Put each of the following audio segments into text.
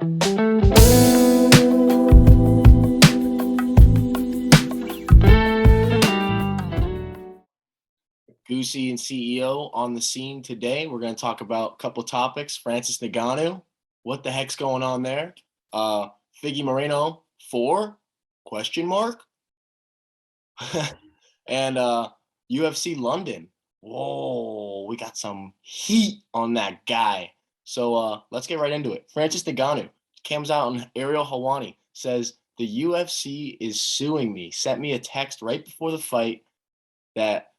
Goosey and CEO on the scene today. We're going to talk about a couple topics. Francis Ngannou, what the heck's going on there? Figgy Moreno 4? Question mark. And UFC London. Whoa, we got some heat on that guy. So let's get right into it. Francis Ngannou comes out on Ariel Helwani, says the UFC is suing me. Sent me a text right before the fight that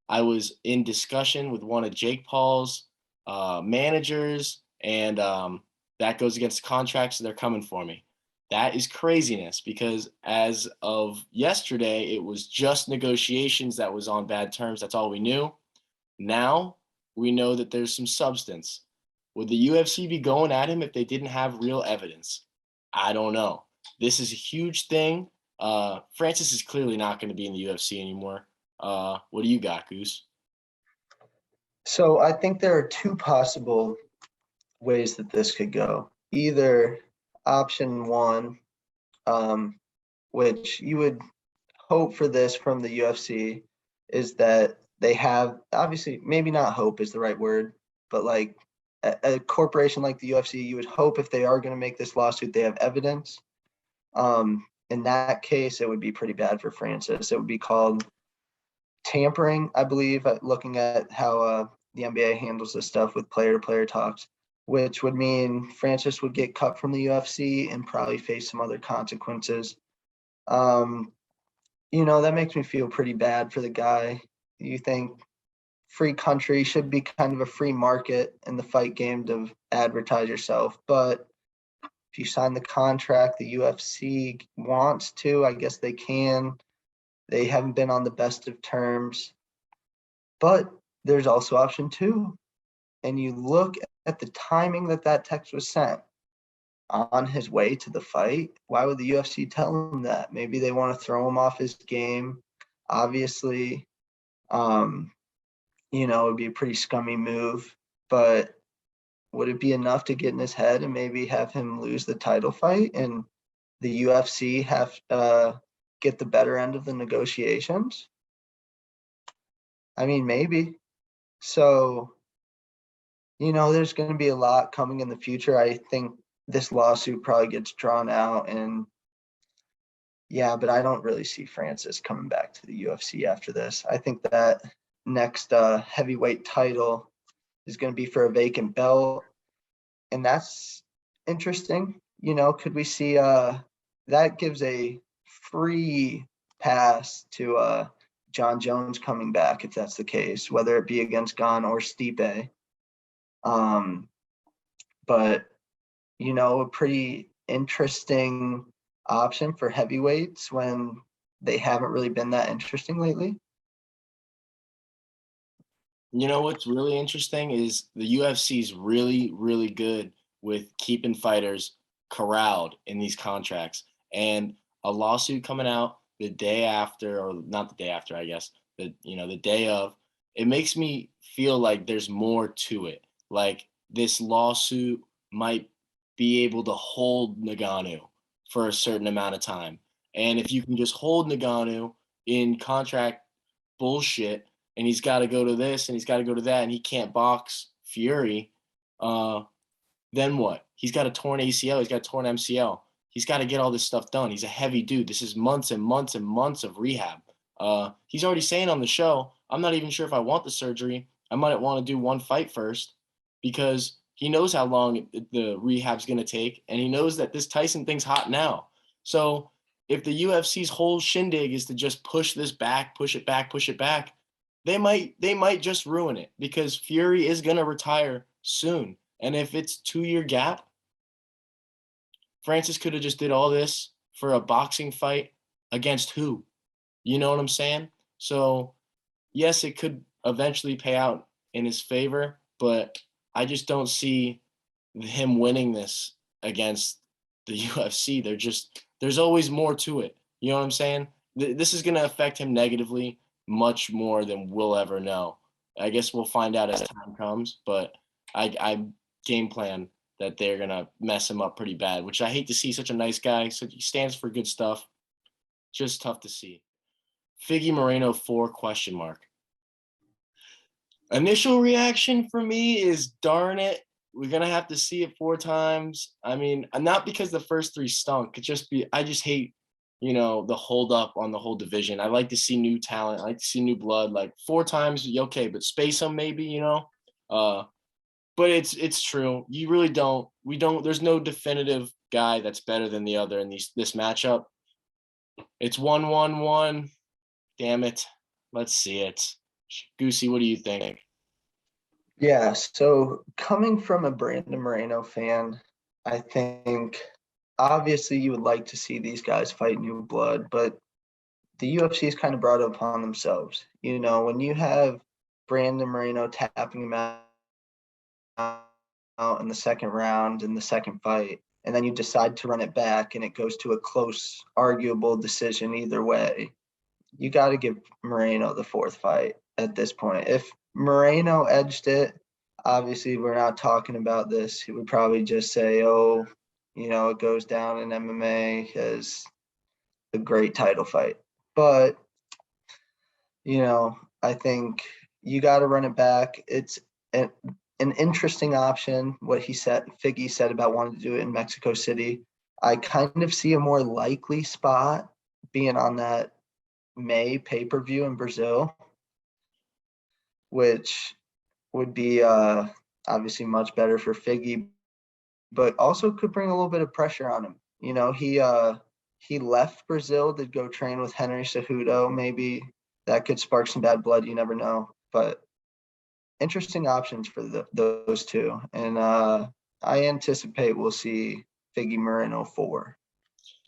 I was in discussion with one of Jake Paul's managers, and that goes against the contract, so they're coming for me. That is craziness because as of yesterday, it was just negotiations that was on bad terms. That's all we knew. Now we know that there's some substance. Would the UFC be going at him if they didn't have real evidence? I don't know. This is a huge thing. Francis is clearly not going to be in the UFC anymore. What do you got, Goose? So I think there are two possible ways that this could go. Either option one, which you would hope for this from the UFC, is that they have, obviously, maybe not hope is the right word, but like a corporation like the UFC, you would hope if they are going to make this lawsuit, they have evidence. In that case, it would be pretty bad for Francis. It would be called tampering, I believe, looking at how the NBA handles this stuff with player-to-player talks, which would mean Francis would get cut from the UFC and probably face some other consequences. That makes me feel pretty bad for the guy. You think free country should be kind of a free market in the fight game to advertise yourself, but if you sign the contract, the UFC wants to, I guess they can. They haven't been on the best of terms, but there's also option two. And you look at the timing that text was sent on his way to the fight. Why would the UFC tell him that? Maybe they want to throw him off his game. Obviously, it would be a pretty scummy move, but would it be enough to get in his head and maybe have him lose the title fight and the UFC have get the better end of the negotiations? I mean, maybe. So, there's going to be a lot coming in the future. I think this lawsuit probably gets drawn out, and yeah, but I don't really see Francis coming back to the UFC after this. I think that next heavyweight title is going to be for a vacant belt, and that's interesting. Could we see that gives a free pass to John Jones coming back if that's the case, whether it be against Gunn or Stipe. But a pretty interesting option for heavyweights when they haven't really been that interesting lately. What's really interesting is the UFC is really, really good with keeping fighters corralled in these contracts. And a lawsuit coming out the day after, or not the day after, I guess, the day of, it makes me feel like there's more to it. Like this lawsuit might be able to hold Ngannou for a certain amount of time. And if you can just hold Ngannou in contract bullshit, and he's got to go to this and he's got to go to that, and he can't box Fury, then what? He's got a torn ACL, he's got a torn MCL. He's got to get all this stuff done. He's a heavy dude. This is months and months and months of rehab. He's already saying on the show, I'm not even sure if I want the surgery. I might want to do one fight first, because he knows how long the rehab's going to take, and he knows that this Tyson thing's hot now. So if the UFC's whole shindig is to just push this back, push it back, they might just ruin it, because Fury is going to retire soon. And if it's 2-year gap, Francis could have just did all this for a boxing fight against who? You know what I'm saying? So yes, it could eventually pay out in his favor, but I just don't see him winning this against the UFC. There's always more to it. You know what I'm saying? This is going to affect him negatively much more than we'll ever know. I guess we'll find out as time comes, but I game plan that they're gonna mess him up pretty bad, which I hate to see. Such a nice guy, so he stands for good stuff. Just tough to see. Figgy Moreno 4 question mark. Initial reaction for me is darn it. We're gonna have to see it 4 times. I mean, not because the first 3 stunk. I just hate, the hold up on the whole division. I like to see new talent. I like to see new blood. Like 4 times, okay, but space them maybe. But it's true. You really don't. We don't. There's no definitive guy that's better than the other in this matchup. It's 1-1-1. Damn it. Let's see it. Goosey, what do you think? Yeah, so coming from a Brandon Moreno fan, I think obviously you would like to see these guys fight new blood, but the UFC has kind of brought it upon themselves. When you have Brandon Moreno tapping him out in the second round in the second fight, and then you decide to run it back and it goes to a close, arguable decision either way, you got to give Moreno the 4th fight at this point. If Moreno edged it, obviously we're not talking about this. He would probably just say, oh, it goes down in MMA as a great title fight. But, I think you got to run it back. It's an interesting option, what Figgy said about wanting to do it in Mexico City. I kind of see a more likely spot being on that May pay-per-view in Brazil, which would be obviously much better for Figgy, but also could bring a little bit of pressure on him. He left Brazil to go train with Henry Cejudo. Maybe that could spark some bad blood. You never know. But interesting options for those two. And I anticipate we'll see Figgy Moreno 4.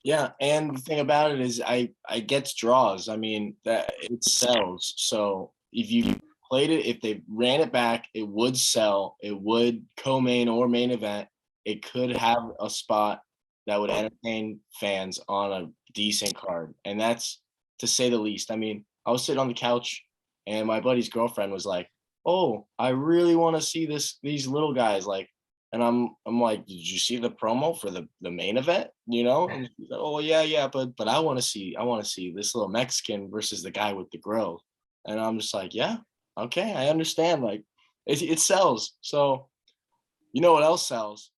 Yeah, and the thing about it is I gets draws. I mean, that it sells. So if you played it, if they ran it back, it would sell. It would co-main or main event. It could have a spot that would entertain fans on a decent card. And that's to say the least. I mean, I was sitting on the couch and my buddy's girlfriend was like, "Oh, I really want to see these little guys like." And I'm like, "Did you see the promo for the main event?" And she's like, "Oh yeah, but I want to see this little Mexican versus the guy with the grill." And I'm just like, "Yeah, okay, I understand. Like, it sells." So, you know what else sells?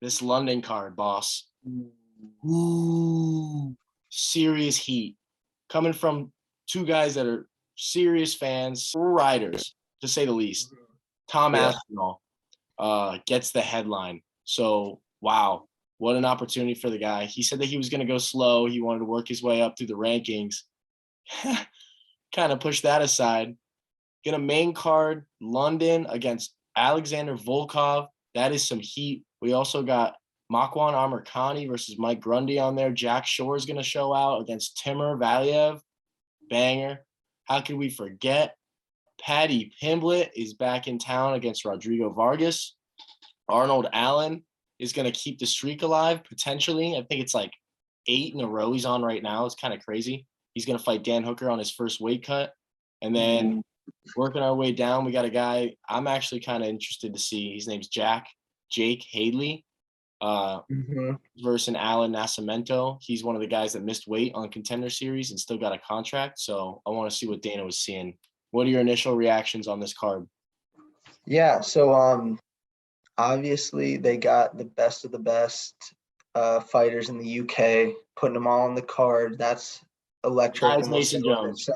This London card, boss. Ooh, serious heat coming from 2 guys that are serious fans, riders to say the least. Tom Yeah. Aspinall gets the headline. So, wow, what an opportunity for the guy. He said that he was going to go slow. He wanted to work his way up through the rankings. Kind of push that aside. Get a main card, London against Alexander Volkov. That is some heat. We also got Makwan Amirkhani versus Mike Grundy on there. Jack Shore is going to show out against Timur Valiev. Banger. How could we forget? Paddy Pimblett is back in town against Rodrigo Vargas. Arnold Allen is going to keep the streak alive, potentially. I think it's like 8 in a row he's on right now. It's kind of crazy. He's going to fight Dan Hooker on his first weight cut. And then working our way down, we got a guy I'm actually kind of interested to see. His name's Jake Hadley versus Alan Nascimento. He's one of the guys that missed weight on Contender Series and still got a contract. So I want to see what Dana was seeing. What are your initial reactions on this card? Yeah, so obviously they got the best of the best fighters in the UK, putting them all on the card. That's electric. Besides Mason Jones.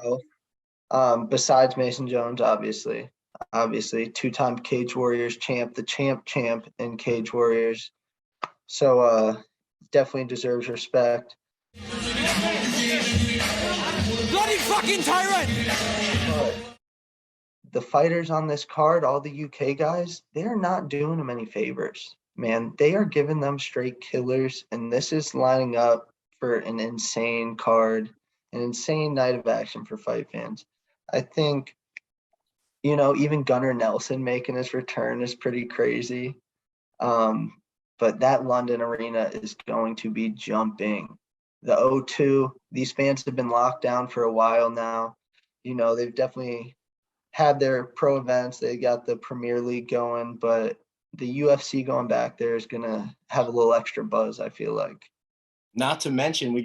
Besides Mason Jones, obviously, 2-time Cage Warriors champ, the champ in Cage Warriors. So definitely deserves respect. Bloody fucking tyrant! But the fighters on this card, all the UK guys, they're not doing them any favors, man. They are giving them straight killers, and this is lining up for an insane card, an insane night of action for fight fans. I think, even Gunnar Nelson making his return is pretty crazy. But that London arena is going to be jumping. The O2, these fans have been locked down for a while now. They've definitely had their pro events. They got the Premier League going, but the UFC going back there is gonna have a little extra buzz, I feel like. Not to mention,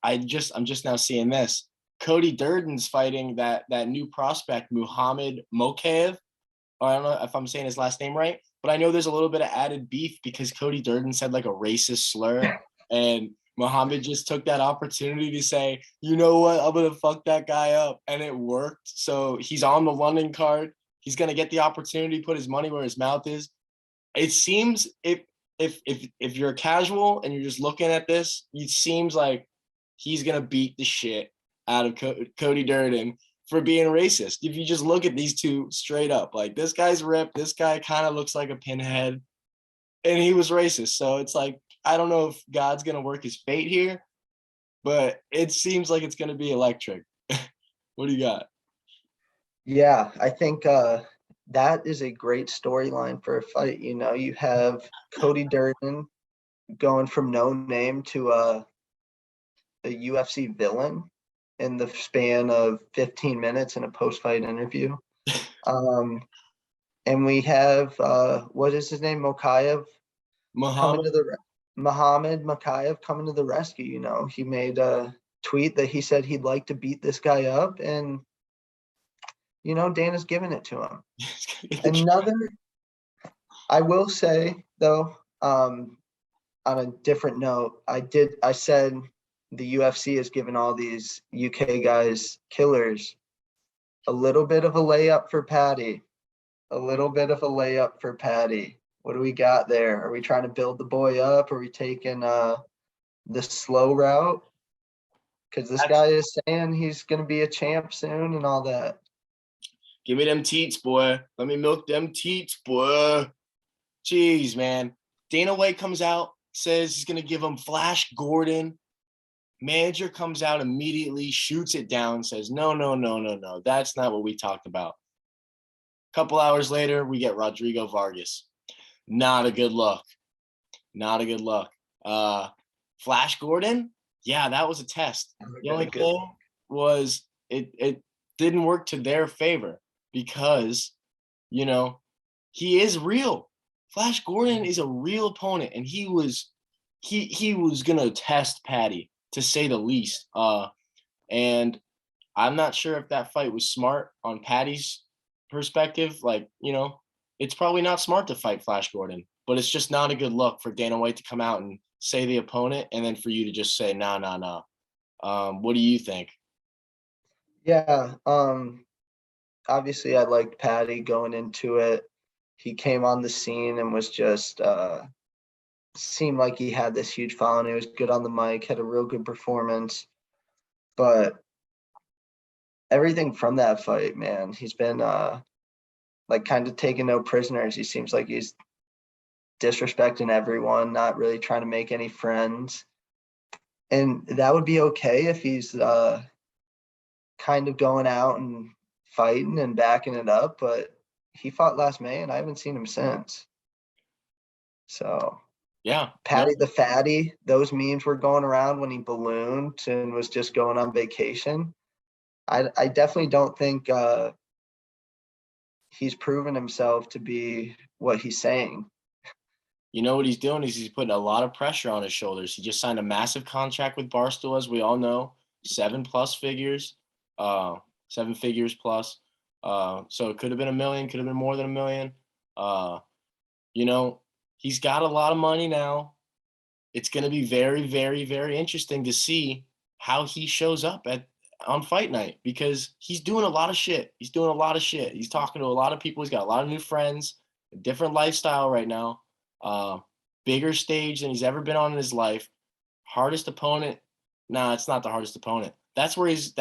I'm just now seeing this. Cody Durden's fighting that new prospect, Muhammad Mokaev. Or I don't know if I'm saying his last name right, but I know there's a little bit of added beef because Cody Durden said like a racist slur, and Muhammad just took that opportunity to say, you know what, I'm gonna fuck that guy up, and it worked. So he's on the London card. He's gonna get the opportunity to put his money where his mouth is. It seems if you're casual and you're just looking at this, it seems like he's gonna beat the shit out of Cody Durden for being racist. If you just look at these two straight up, like this guy's ripped, this guy kind of looks like a pinhead, and he was racist. So it's like I don't know if God's gonna work his fate here, but it seems like it's gonna be electric. What do you got? Yeah, I think that is a great storyline for a fight. You know, you have Cody Durden going from no name to a UFC villain in the span of 15 minutes in a post-fight interview. And we have what is his name? Mokaev coming to the Muhammad Mokaev coming to the rescue. You know, he made a tweet that he said he'd like to beat this guy up, and you know, Dana's giving it to him. Another, I will say though, on a different note, I said the UFC has given all these UK guys killers a little bit of a layup for Paddy. A little bit of a layup for Paddy. What do we got there? Are we trying to build the boy up? Are we taking the slow route? Because this guy is saying he's going to be a champ soon and all that. Give me them teats, boy. Let me milk them teats, boy. Jeez, man. Dana White comes out, says he's going to give him Flash Gordon. Manager comes out immediately, shoots it down, says, no. That's not what we talked about. A couple hours later, we get Rodrigo Vargas. Not a good look. Flash Gordon, yeah, that was a test. The only thing was it didn't work to their favor because, you know, he is real. Flash Gordon is a real opponent, and he was gonna test Paddy, to say the least. And I'm not sure if that fight was smart on Paddy's perspective. Like, you know, it's probably not smart to fight Flash Gordon, but it's just not a good look for Dana White to come out and say the opponent, and then for you to just say, nah. What do you think? Yeah. Obviously I liked Paddy going into it. He came on the scene and was just seemed like he had this huge following. He was good on the mic, had a real good performance. But everything from that fight, man, he's been like kind of taking no prisoners. He seems like he's disrespecting everyone, not really trying to make any friends. And that would be okay if he's kind of going out and fighting and backing it up, but he fought last May and I haven't seen him since. So Yeah. Paddy the Fatty, those memes were going around when he ballooned and was just going on vacation. I definitely don't think he's proven himself to be what he's saying. You know what he's doing is he's putting a lot of pressure on his shoulders. He just signed a massive contract with Barstool, as we all know, 7 figures plus. So it could have been $1 million, could have been more than $1 million. You know, he's got a lot of money now. It's going to be very, very, very interesting to see how he shows up on fight night, because he's doing a lot of shit. He's talking to a lot of people. He's got a lot of new friends, a different lifestyle right now. Bigger stage than he's ever been on in his life. Hardest opponent. Nah, it's not the hardest opponent. That's where he's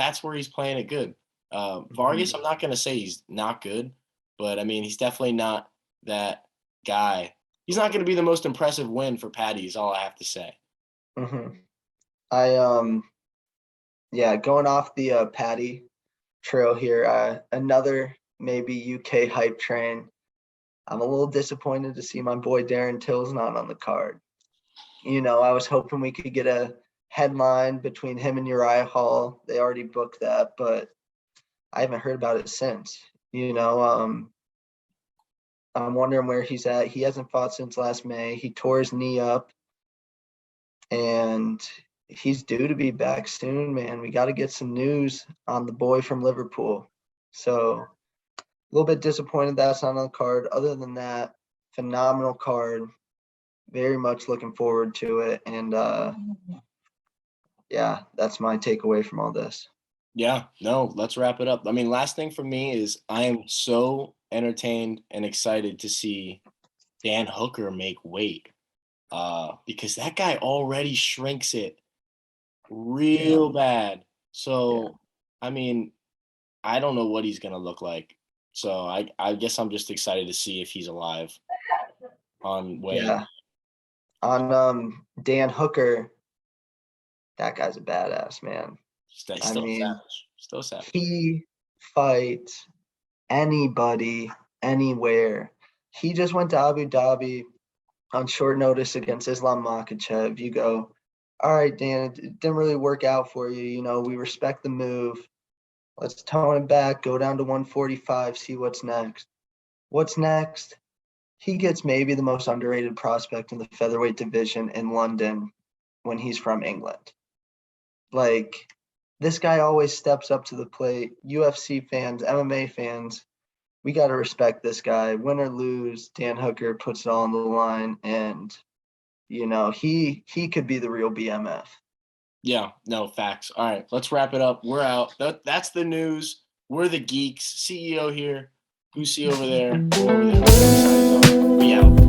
playing it good. Vargas, I'm not going to say he's not good, but I mean, he's definitely not that guy. He's not going to be the most impressive win for Paddy, is all I have to say. Yeah, going off the Paddy trail here, another maybe UK hype train. I'm a little disappointed to see my boy Darren Till's not on the card. You know, I was hoping we could get a headline between him and Uriah Hall. They already booked that, but I haven't heard about it since. You know, I'm wondering where he's at. He hasn't fought since last May. He tore his knee up, and he's due to be back soon, man. We got to get some news on the boy from Liverpool. So a little bit disappointed that's not on the card. Other than that, phenomenal card. Very much looking forward to it. And yeah, that's my takeaway from all this. Yeah, no, let's wrap it up. I mean, last thing for me is I am so entertained and excited to see Dan Hooker make weight, because that guy already shrinks it real bad. So, I mean, I don't know what he's gonna look like. So I guess I'm just excited to see if he's alive on weight. Yeah. On Dan Hooker, that guy's a badass, man. Still mean, savage. Still savage. He fights anybody, anywhere. He just went to Abu Dhabi on short notice against Islam Makhachev. You go, all right, Dan, it didn't really work out for you. You know, we respect the move. Let's tone it back, go down to 145, see what's next. What's next? He gets maybe the most underrated prospect in the featherweight division in London when he's from England. Like, this guy always steps up to the plate. UFC fans, MMA fans, we got to respect this guy. Win or lose, Dan Hooker puts it all on the line, and you know, he could be the real BMF. Yeah, no, facts. All right, let's wrap it up. We're out. That's the news. We're the geeks. CEO here, Goosey over there, over there. We out.